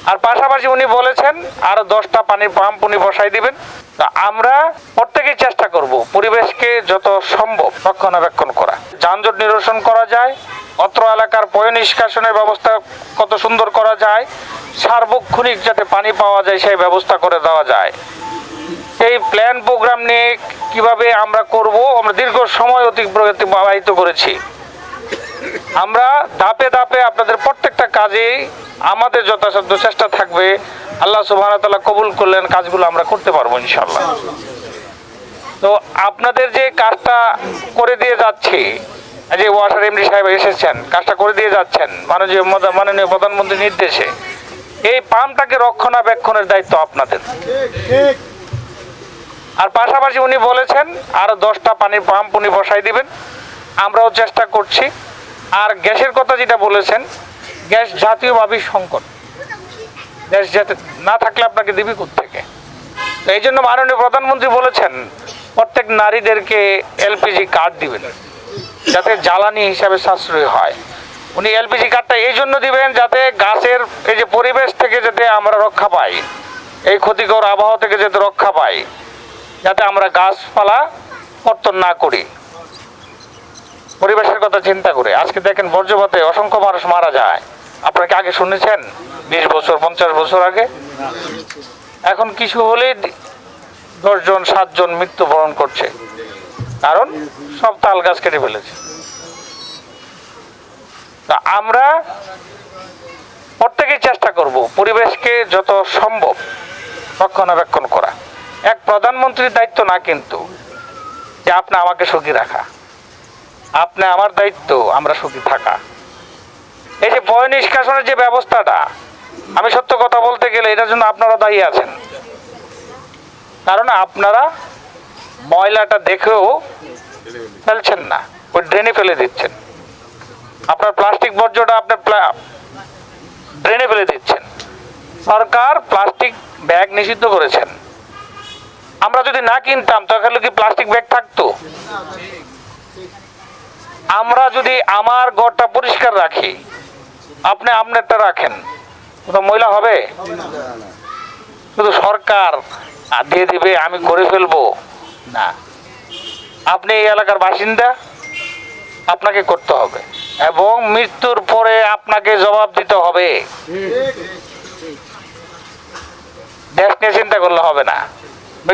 আর পাশাপাশি উনি বলেছেন আরো 10টা পানির পাম্প উনি বসাই দিবেন। তা আমরা প্রত্যেকেই চেষ্টা করব পরিবেশকে যত সম্ভব রক্ষণাবেক্ষণ করা, যানজট নিরসন করা যায়, অত্র এলাকার পয় নিষ্কাশনের ব্যবস্থা কত সুন্দর করা যায়, সার্বক্ষণিক যাতে পানি পাওয়া যায় সেই ব্যবস্থা করে দেওয়া যায়। এই প্ল্যান প্রোগ্রাম নিয়ে কিভাবে আমরা করব, আমরা দীর্ঘ সময় অতিবাহিত করেছি। আমরা ধাপে ধাপে আপনাদের প্রত্যেকটা কাজে আমাদের যথাসাধ্য চেষ্টা থাকবে। আল্লাহ সুবহানাহু ওয়া তাআলা কবুল করলেন কাজগুলো আমরা করতে পারবো ইনশাআল্লাহ। তো আপনাদের যে কাজটা করে দিয়ে যাচ্ছি, যে ওয়াটার এমডি সাহেব এসেছেন, কাজটা করে দিয়ে যাচ্ছেন মাননীয় প্রধানমন্ত্রীর নির্দেশে, এই পাম্পটাকে রক্ষণাবেক্ষণের দায়িত্ব আপনাদের। আর পাশাপাশি উনি বলেছেন আরো 10টা পানির পাম্প উনি বসাই দিবেন, আমরাও চেষ্টা করছি। আর গ্যাসের কথা যেটা বলেছেন, গ্যাস জাতীয়ভাবে সংকট, গ্যাস যাতে না থাকলে আপনাকে দিবি কোত্থেকে। তো এই জন্য মাননীয় প্রধানমন্ত্রী বলেছেন প্রত্যেক নারীদেরকে এলপিজি কার্ড দিবেন যাতে জ্বালানি হিসাবে সাশ্রয় হয়। উনি এলপিজি কার্ডটা এই জন্য দিবেন যাতে গাছের এই যে পরিবেশ থেকে যাতে আমরা রক্ষা পাই, এই ক্ষতিকর আবহাওয়া থেকে যাতে রক্ষা পাই, যাতে আমরা গাছপালা কর্তন না করি পরিবেশের কথা চিন্তা করে। আজকে দেখেন বর্জ্যপাতে অসংখ্য মানুষ মারা যায়, আপনারা কি আগে শুনেছেন? 20 বছর 50 বছর আগে। এখন কিছু হলেই 10 জন 7 জন মৃত্যুবরণ করছে, কারণ সব তাল গাছ কেটে ফেলেছে। তা আমরা প্রত্যেকেই চেষ্টা করব পরিবেশকে যত সম্ভব রক্ষণাবেক্ষণ করা। এক প্রধানমন্ত্রীর দায়িত্ব না কিন্তু যে আপনি আমাকে সুখী রাখা, আপনি আমার দায়িত্ব আমরা সুখী থাকা। এই যে পয় নিষ্কাশনের যে ব্যবস্থাটা, আমি সত্য কথা বলতে গেলে এটার জন্য আপনারা দায়ী আছেন, কারণ আপনারা ময়লাটা দেখেও ফেলছেন না, ওই ড্রেনে ফেলে দিচ্ছেন। আপনার প্লাস্টিক বর্জ্যটা আপনার ড্রেনে ফেলে দিচ্ছেন। সরকার প্লাস্টিক ব্যাগ নিষিদ্ধ করেছেন। আমরা যদি না কিনতাম তাহলে কি প্লাস্টিক ব্যাগ থাকতো? আমরা যদি আমার ঘরটা পরিষ্কার রাখি, আপনি আপনারটা রাখেন, কোথাও ময়লা হবে? শুধু সরকার দিয়ে দিবে আমি করে ফেলবো না, আপনি এই এলাকার বাসিন্দা, আপনাকে করতে হবে এবং মৃত্যুর পরে আপনাকে জবাব দিতে হবে। দেশ নিয়ে চিন্তা করলে হবে না।